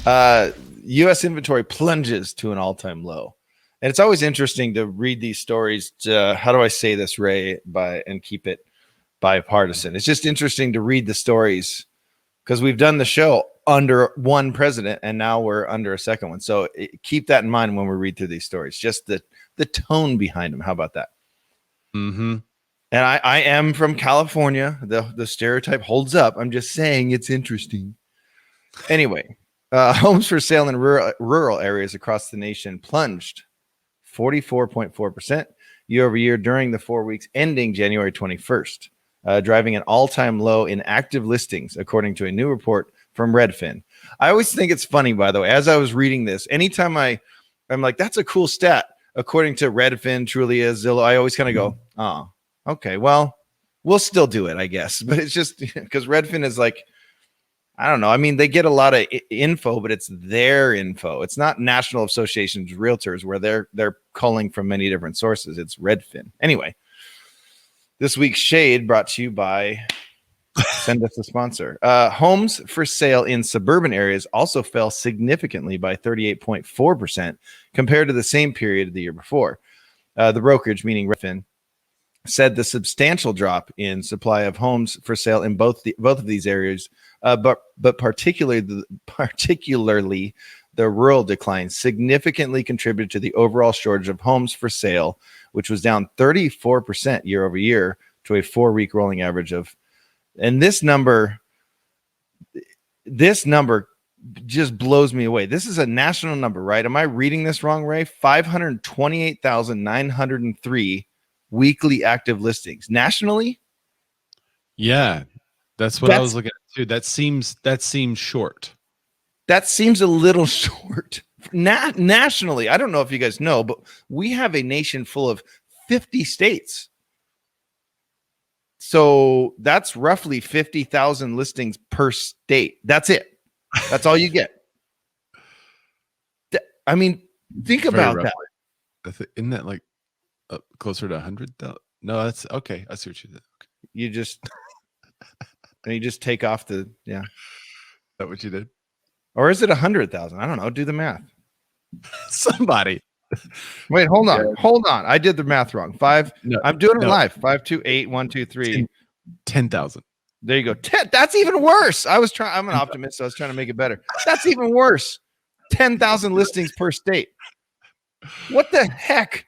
U.S. inventory plunges to an all-time low. And it's always interesting to read these stories. How do I say this, Ray, and keep it bipartisan? It's just interesting to read the stories because we've done the show under one president and now we're under a second one. So keep that in mind when we read through these stories. Just the tone behind them. How about that? Mm-hmm. And I am from California. The stereotype holds up. I'm just saying it's interesting. Anyway, homes for sale in rural areas across the nation plunged 44.4% year over year during the 4 weeks ending January 21st, driving an all-time low in active listings, according to a new report from Redfin. I always think it's funny, by the way, as I was reading this, anytime I'm like, that's a cool stat. According to Redfin, Trulia, Zillow, I always kind of go, oh, okay, well, we'll still do it, I guess. But it's just because Redfin is like, I don't know. I mean, they get a lot of info, but it's their info. It's not National Association's realtors where they're calling from many different sources. It's Redfin. Anyway, this week's Shade brought to you by send us a sponsor. Homes for sale in suburban areas also fell significantly by 38.4% compared to the same period of the year before. The brokerage, meaning Redfin, said the substantial drop in supply of homes for sale in both of these areas, but particularly the rural decline significantly contributed to the overall shortage of homes for sale, which was down 34% year over year to a 4-week rolling average of. And this number just blows me away. This is a national number, right? Am I reading this wrong, Ray? 528,903 weekly active listings nationally. Yeah, that's what I was looking at too. That seems short. That seems a little short. Nationally, I don't know if you guys know, but we have a nation full of 50 states. So that's roughly 50,000 listings per state. That's it. That's all you get. I mean, think about that. Isn't that like closer to 100,000? No, that's okay. I see what you did. Okay. You just take off the yeah. Is that what you did? Or is it 100,000? I don't know. Do the math. Somebody. Wait, hold on. I did the math wrong. I'm doing it live. 5, 2, 8, 1, 2, 3. 10,000. There you go. 10. That's even worse. I'm an optimist, so I was trying to make it better. That's even worse. 10,000 listings per state. What the heck?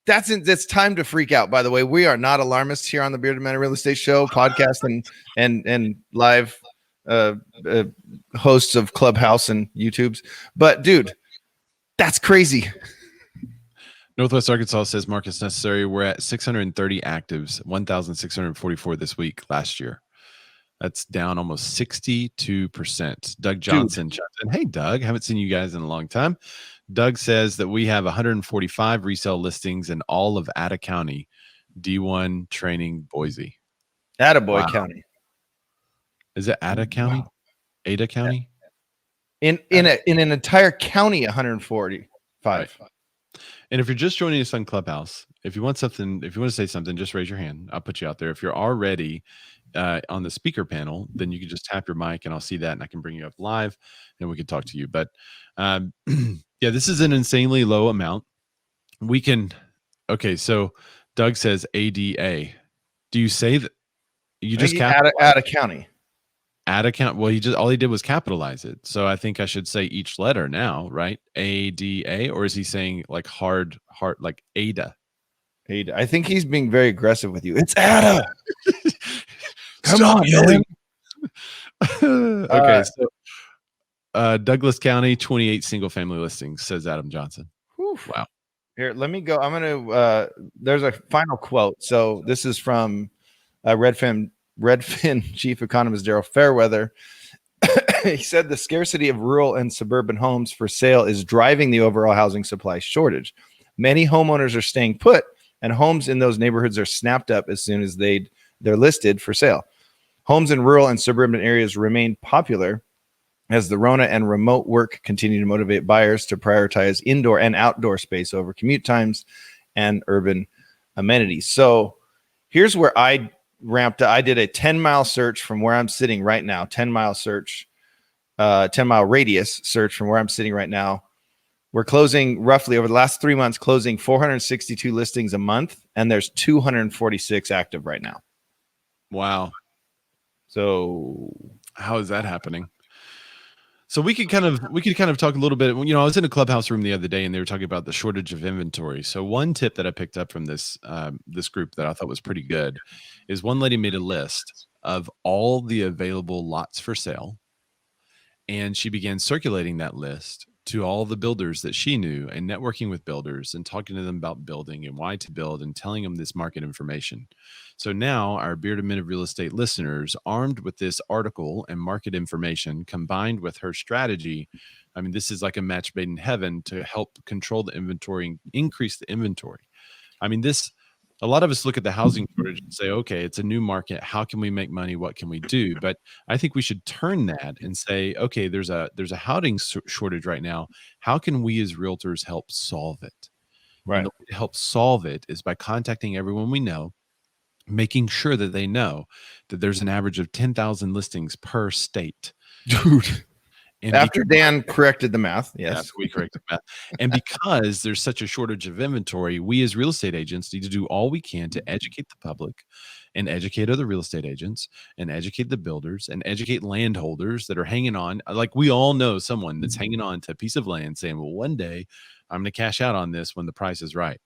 That's time to freak out. By the way, we are not alarmists here on the Bearded Man Real Estate Show podcast and live hosts of Clubhouse and YouTubes. But dude, that's crazy. Northwest Arkansas says market's necessary. We're at 630 actives, 1,644 this week last year. That's down almost 62%. Doug Johnson. Hey, Doug. Haven't seen you guys in a long time. Doug says that we have 145 resale listings in all of Ada County, D1 training Boise. Attaboy County. Is it Ada County? Wow. Ada County? In an entire county, 145. Right. And if you're just joining us on Clubhouse, if you want to say something, just raise your hand. I'll put you out there. If you're already on the speaker panel, then you can just tap your mic and I'll see that and I can bring you up live and we can talk to you. But yeah, this is an insanely low amount. So Doug says ADA. Do you say that you just Ada County? Ada County. Well, all he did was capitalize it. So I think I should say each letter now, right? ADA, or is he saying like hard like Ada? Ada. I think he's being very aggressive with you. It's Ada. Come on, yelling. Okay, so Douglas County, 28 single family listings, says Adam Johnson. Whew. Wow. Here, let me go. I'm gonna there's a final quote. So this is from Redfin chief economist Daryl Fairweather. He said the scarcity of rural and suburban homes for sale is driving the overall housing supply shortage. Many homeowners are staying put, and homes in those neighborhoods are snapped up as soon as they're listed for sale. Homes in rural and suburban areas remain popular as the Rona and remote work continue to motivate buyers to prioritize indoor and outdoor space over commute times and urban amenities. So here's where I ramped up. I did a 10-mile search from where I'm sitting right now, 10-mile search 10-mile radius search from where I'm sitting right now. We're closing roughly over the last 3 months, closing 462 listings a month, and there's 246 active right now. Wow. So how is that happening? So we could kind of talk a little bit. You know, I was in a clubhouse room the other day, and they were talking about the shortage of inventory. So one tip that I picked up from this this group that I thought was pretty good is one lady made a list of all the available lots for sale, and she began circulating that list to all the builders that she knew and networking with builders and talking to them about building and why to build and telling them this market information. So now our Bearded Men of Real Estate listeners, armed with this article and market information combined with her strategy, I mean, this is like a match made in heaven to help control the inventory and increase the inventory. I mean, a lot of us look at the housing shortage and say, okay, it's a new market. How can we make money? What can we do? But I think we should turn that and say, okay, there's a housing shortage right now. How can we as realtors help solve it? right. And the way to help solve it is by contacting everyone we know, making sure that they know that there's an average of 10,000 listings per state. Dude. And After Dan corrected the math, yes. After we corrected that. And because there's such a shortage of inventory, we as real estate agents need to do all we can to educate the public and educate other real estate agents and educate the builders and educate landholders that are hanging on. Like we all know someone that's hanging on to a piece of land saying, well, one day I'm going to cash out on this when the price is right.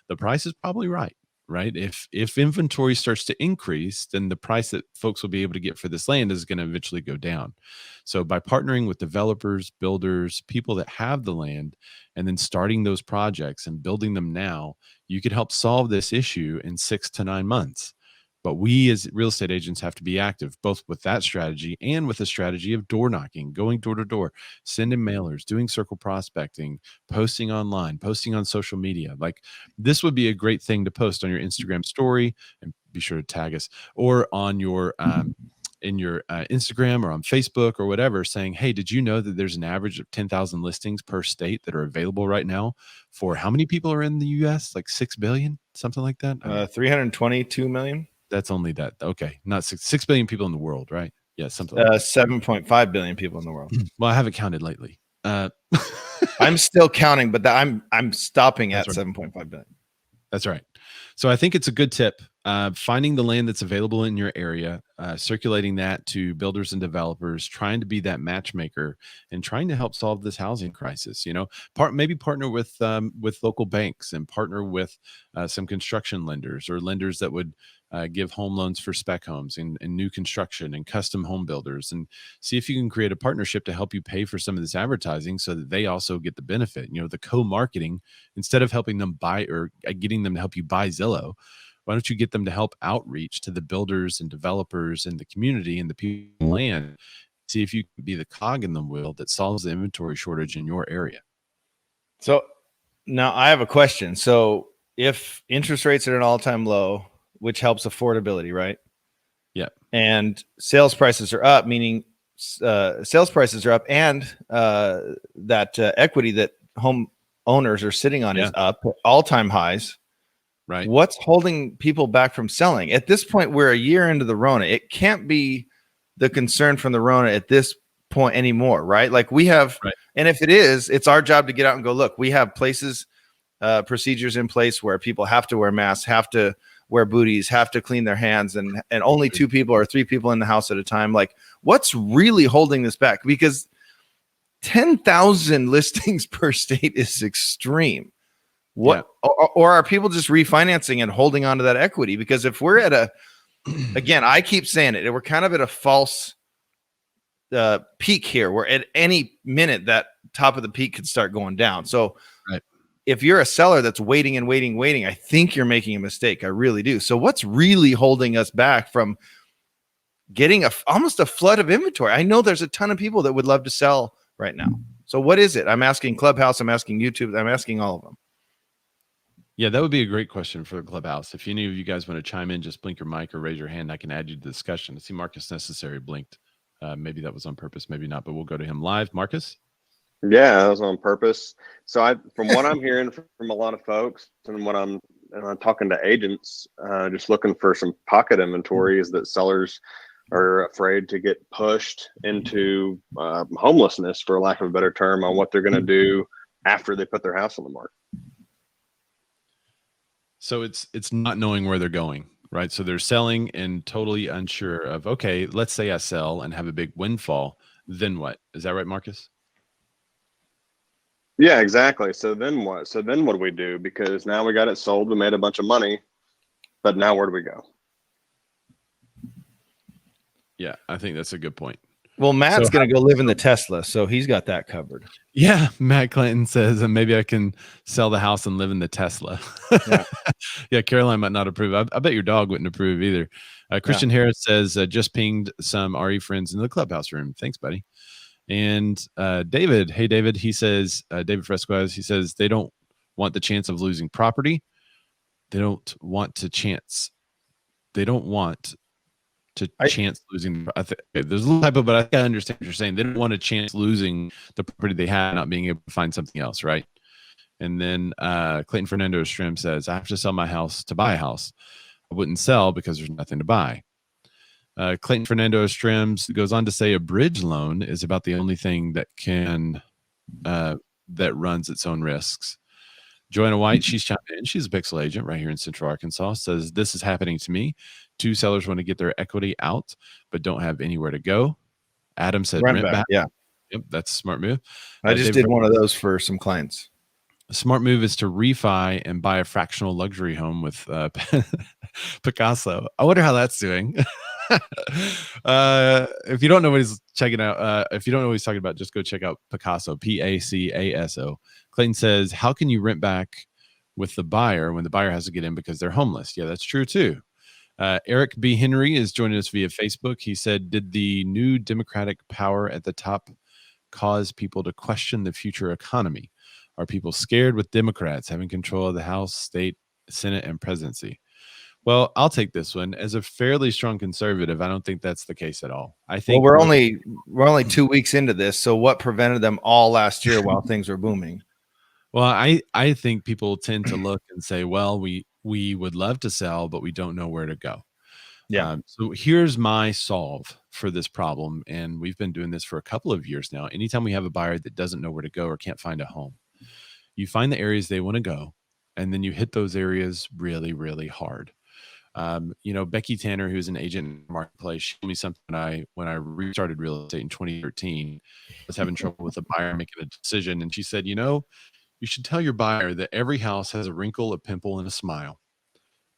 The price is probably right. Right. If inventory starts to increase, then the price that folks will be able to get for this land is going to eventually go down. So by partnering with developers, builders, people that have the land, and then starting those projects and building them now, you could help solve this issue in 6 to 9 months. But we as real estate agents have to be active, both with that strategy and with the strategy of door knocking, going door to door, sending mailers, doing circle prospecting, posting online, posting on social media. Like this would be a great thing to post on your Instagram story, and be sure to tag us, or on your in your Instagram or on Facebook or whatever, saying, hey, did you know that there's an average of 10,000 listings per state that are available right now for how many people are in the US? Like 6 billion, something like that. 322 million. That's only that. Okay. Not 6 billion people in the world, right? Yeah. Something like 7.5 billion people in the world. Well, I haven't counted lately. I'm still counting, but I'm stopping at That's right. 7.5 billion. That's right. So I think it's a good tip. Finding the land that's available in your area, circulating that to builders and developers, trying to be that matchmaker, and trying to help solve this housing crisis. You know, maybe partner with local banks and partner with some construction lenders or lenders that would give home loans for spec homes and new construction and custom home builders, and see if you can create a partnership to help you pay for some of this advertising so that they also get the benefit. You know, the co-marketing, instead of helping them buy or getting them to help you buy Zillow, why don't you get them to help outreach to the builders and developers and the community and the people in land? See if you can be the cog in the wheel that solves the inventory shortage in your area. So now I have a question. So if interest rates are at an all-time low, which helps affordability, right? Yeah. And sales prices are up, meaning sales prices are up, and that equity that home owners are sitting on is up, all-time highs. Right. What's holding people back from selling? At this point, we're a year into the Rona. It can't be the concern from the Rona at this point anymore, right? Like we have, and if it is, it's our job to get out and go, look, we have places, procedures in place where people have to wear masks, have to wear booties, have to clean their hands, and only 2 people or 3 people in the house at a time. Like what's really holding this back? Because 10,000 listings per state is extreme. What or are people just refinancing and holding on to that equity? Because if we're at again, I keep saying it, we're kind of at a false peak here, where at any minute that top of the peak could start going down. So if you're a seller that's waiting and waiting, I think you're making a mistake. I really do. So what's really holding us back from getting almost a flood of inventory? I know there's a ton of people that would love to sell right now. So what is it? I'm asking Clubhouse, I'm asking YouTube, I'm asking all of them. Yeah, that would be a great question for the Clubhouse. If any of you guys want to chime in, just blink your mic or raise your hand. I can add you to the discussion. I see Marcus Necessary blinked. Maybe that was on purpose, maybe not, but we'll go to him live. Marcus? Yeah, that was on purpose. So from what I'm hearing from a lot of folks, and what I'm talking to agents, just looking for some pocket inventory, is that sellers are afraid to get pushed into homelessness, for lack of a better term, on what they're going to do after they put their house on the market. So it's not knowing where they're going, right? So they're selling and totally unsure of, okay, let's say I sell and have a big windfall, then what? Is that right, Marcus? Yeah, exactly. So then what? So then what do we do? Because now we got it sold, we made a bunch of money, but now where do we go? Yeah, I think that's a good point. Well, Matt's So going to go live in the Tesla, so he's got that covered. Yeah, Matt Clinton says, maybe I can sell the house and live in the Tesla. Yeah. Yeah, Caroline might not approve. I bet your dog wouldn't approve either. Christian Harris says, just pinged some RE friends in the clubhouse room. Thanks, buddy. And David, hey, David, he says, David Fresquez, he says, they don't want the chance of losing property. They don't want to chance losing. There's a little typo, but I think I understand what you're saying. They don't want a chance losing the property they have, not being able to find something else, right? And then Clayton Fernando Strim says, I have to sell my house to buy a house. I wouldn't sell because there's nothing to buy. Clayton Fernando Strims goes on to say a bridge loan is about the only thing that can that runs its own risks. Joanna White, she's chimed in. She's a pixel agent right here in Central Arkansas. Says this is happening to me. 2 sellers want to get their equity out, but don't have anywhere to go. Adam said rent back. Yeah. Yep, that's a smart move. I just did one of those for some clients. A smart move is to refi and buy a fractional luxury home with Picasso. I wonder how that's doing. If you don't know what he's checking out, if you don't know what he's talking about, just go check out Picasso, Pacaso. Clayton says, how can you rent back with the buyer when the buyer has to get in because they're homeless? Yeah, that's true too. Eric B. Henry is joining us via Facebook. He said, did the new Democratic power at the top cause people to question the future economy? Are people scared with Democrats having control of the House, state, Senate, and presidency? Well, I'll take this one. As a fairly strong conservative, I don't think that's the case at all. I think we're only 2 weeks into this. So what prevented them all last year while things were booming? Well, I think people tend to look and say, well, we would love to sell, but we don't know where to go. Yeah. So here's my solve for this problem. And we've been doing this for a couple of years now. Anytime we have a buyer that doesn't know where to go or can't find a home, you find the areas they want to go, and then you hit those areas really, really hard. Becky Tanner, who's an agent in the marketplace, showed me something when I restarted real estate in 2013. I was having trouble with a buyer making a decision. And she said, you should tell your buyer that every house has a wrinkle, a pimple, and a smile.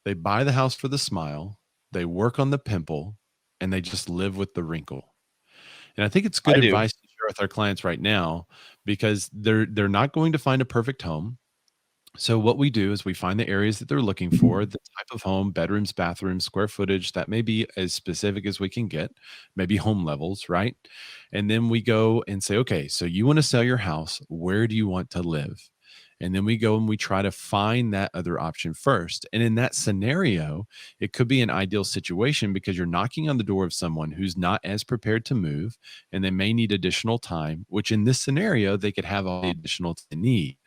They buy the house for the smile, they work on the pimple, and they just live with the wrinkle. And I think it's good advice to share with our clients right now, because they're not going to find a perfect home. So what we do is we find the areas that they're looking for, the type of home, bedrooms, bathrooms, square footage, that may be as specific as we can get, maybe home levels, right? And then we go and say, okay, so you want to sell your house. Where do you want to live? And then we go and we try to find that other option first. And in that scenario, it could be an ideal situation because you're knocking on the door of someone who's not as prepared to move, and they may need additional time, which in this scenario, they could have all the additional they need.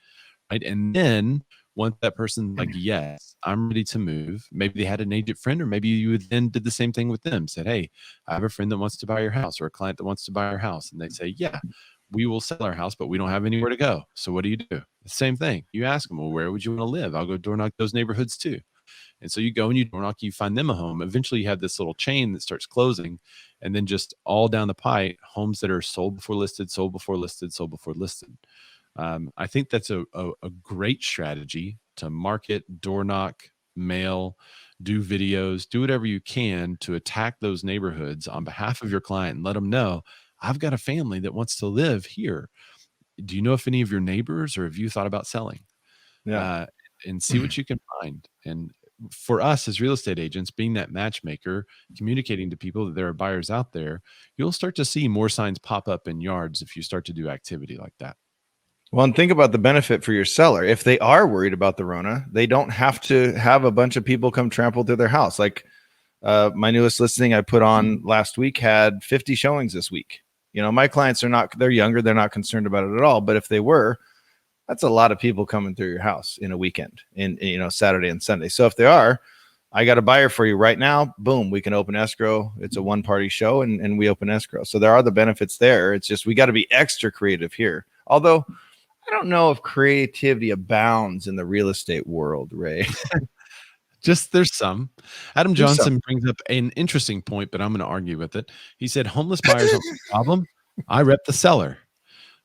Right. And then once that person's like, yes, I'm ready to move, maybe they had an agent friend, or maybe you then did the same thing with them, said, hey, I have a friend that wants to buy your house, or a client that wants to buy your house. And they say, yeah, we will sell our house, but we don't have anywhere to go. So what do you do? The same thing. You ask them, well, where would you want to live? I'll go door knock those neighborhoods too. And so you go and you door knock, you find them a home. Eventually you have this little chain that starts closing, and then just all down the pipe, homes that are sold before listed, sold before listed, sold before listed. I think that's a great strategy to market, door knock, mail, do videos, do whatever you can to attack those neighborhoods on behalf of your client and let them know, I've got a family that wants to live here. Do you know if any of your neighbors, or have you thought about selling? Yeah. And see what you can find. And for us as real estate agents, being that matchmaker, communicating to people that there are buyers out there, you'll start to see more signs pop up in yards if you start to do activity like that. Well, and think about the benefit for your seller. If they are worried about the Rona, they don't have to have a bunch of people come trample through their house. Like my newest listing I put on last week had 50 showings this week. My clients they're younger. They're not concerned about it at all. But if they were, that's a lot of people coming through your house in a weekend, in Saturday and Sunday. So if they are, I got a buyer for you right now. Boom, we can open escrow. It's a one-party show, and we open escrow. So there are the benefits there. It's just we got to be extra creative here. Although I don't know if creativity abounds in the real estate world, Ray. Just there's some. Adam There's some. Johnson brings up an interesting point, but I'm going to argue with it. He said homeless buyers aren't the problem. I rep the seller.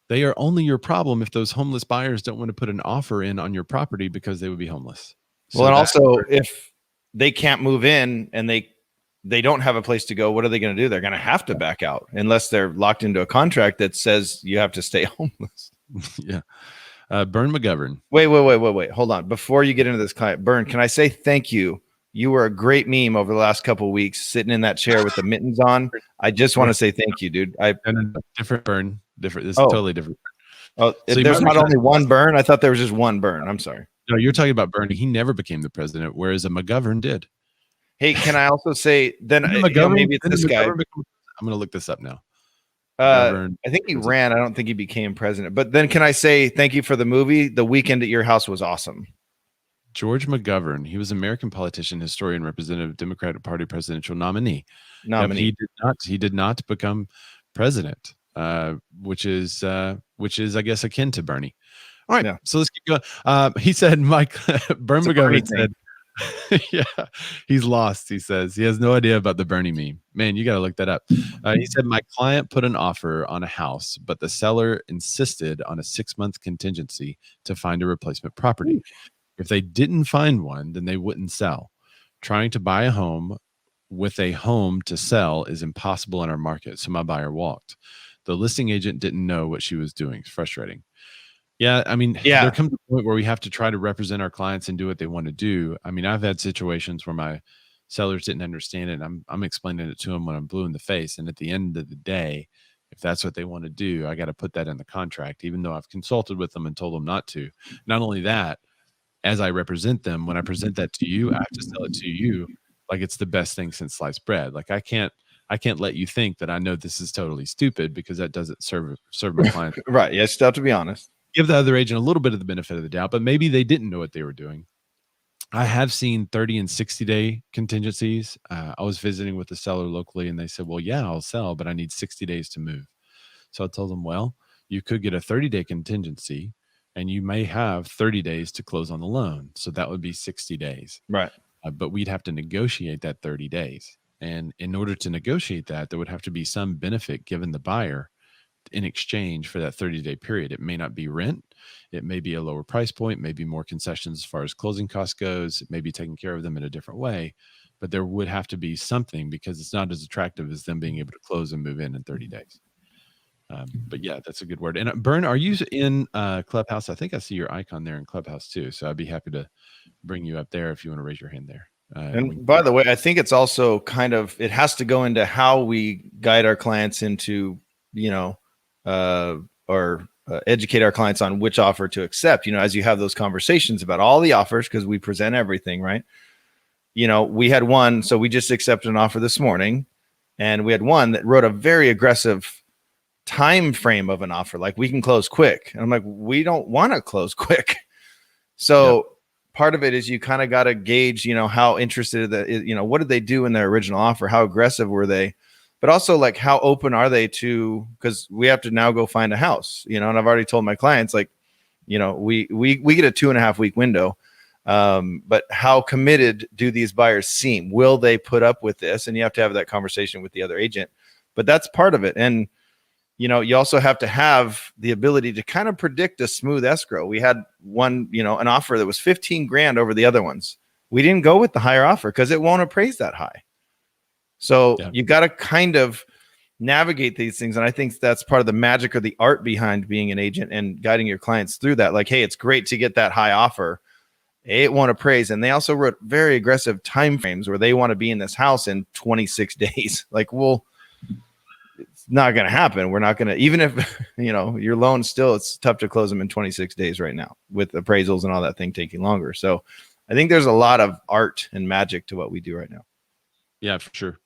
They are only your problem if those homeless buyers don't want to put an offer in on your property because they would be homeless. Well, and also if they can't move in and they don't have a place to go, what are they going to do? They're going to have to back out unless they're locked into a contract that says you have to stay homeless. Yeah. Bern McGovern. Wait. Hold on. Before you get into this client, Bern, can I say thank you? You were a great meme over the last couple of weeks, sitting in that chair with the mittens on. I just want to say thank you, dude. Different Bern. Different. This is totally different. Oh, So there's not only one Bern. I thought there was just one Bern. I'm sorry. No, you're talking about Bernie. He never became the president, whereas a McGovern did. Hey, can I also say then maybe it's this guy? I'm going to look this up now. I think he ran. I don't think he became president. But then can I say thank you for the movie? The Weekend at Your House was awesome. George McGovern. He was an American politician, historian, representative, Democratic Party presidential nominee. He did not become president, which is I guess akin to Bernie. All right, so let's keep going. He said, Bern McGovern said, yeah, he's lost. He says he has no idea about the Bernie meme. Man, you got to look that up. He said, my client put an offer on a house, but the seller insisted on a 6-month contingency to find a replacement property. If they didn't find one, then they wouldn't sell. Trying to buy a home with a home to sell is impossible in our market. So my buyer walked. The listing agent didn't know what she was doing. It's frustrating. Yeah, I mean, there comes a point where we have to try to represent our clients and do what they want to do. I mean, I've had situations where my sellers didn't understand it. And I'm explaining it to them when I'm blue in the face. And at the end of the day, if that's what they want to do, I got to put that in the contract, even though I've consulted with them and told them not to. Not only that, as I represent them, when I present that to you, I have to sell it to you like it's the best thing since sliced bread. Like I can't let you think that I know this is totally stupid, because that doesn't serve my client. Right. Yeah, still have to be honest. Give the other agent a little bit of the benefit of the doubt, but maybe they didn't know what they were doing. I have seen 30 and 60-day contingencies. I was visiting with the seller locally, and they said, well, yeah, I'll sell, but I need 60 days to move. So I told them, well, you could get a 30-day contingency, and you may have 30 days to close on the loan. So that would be 60 days. Right. But we'd have to negotiate that 30 days. And in order to negotiate that, there would have to be some benefit given the buyer in exchange for that 30-day period. It may not be rent. It may be a lower price point, maybe more concessions as far as closing costs goes. It may be taking care of them in a different way, but there would have to be something, because it's not as attractive as them being able to close and move in 30 days. But yeah, that's a good word. And Bern, are you in Clubhouse? I think I see your icon there in Clubhouse too. So I'd be happy to bring you up there if you want to raise your hand there. And by the way, I think it's also it has to go into how we guide our clients into, or educate our clients on which offer to accept, as you have those conversations about all the offers, because we present everything, right? We had one, so we just accepted an offer this morning, and we had one that wrote a very aggressive time frame of an offer. Like, we can close quick. And I'm like, we don't want to close quick. So part of it is you kind of got to gauge, how interested, what did they do in their original offer? How aggressive were they? But also, like, how open are they to, because we have to now go find a house, and I've already told my clients, like, we get a 2.5 week window. But how committed do these buyers seem? Will they put up with this? And you have to have that conversation with the other agent, but that's part of it. And, you also have to have the ability to kind of predict a smooth escrow. We had one, an offer that was 15 grand over the other ones. We didn't go with the higher offer because it won't appraise that high. So you got to kind of navigate these things. And I think that's part of the magic or the art behind being an agent and guiding your clients through that. Like, hey, it's great to get that high offer. It won't appraise. And they also wrote very aggressive timeframes where they want to be in this house in 26 days. Like, well, it's not going to happen. We're not going to, even if, your loan still, it's tough to close them in 26 days right now with appraisals and all that thing taking longer. So I think there's a lot of art and magic to what we do right now. Yeah, for sure.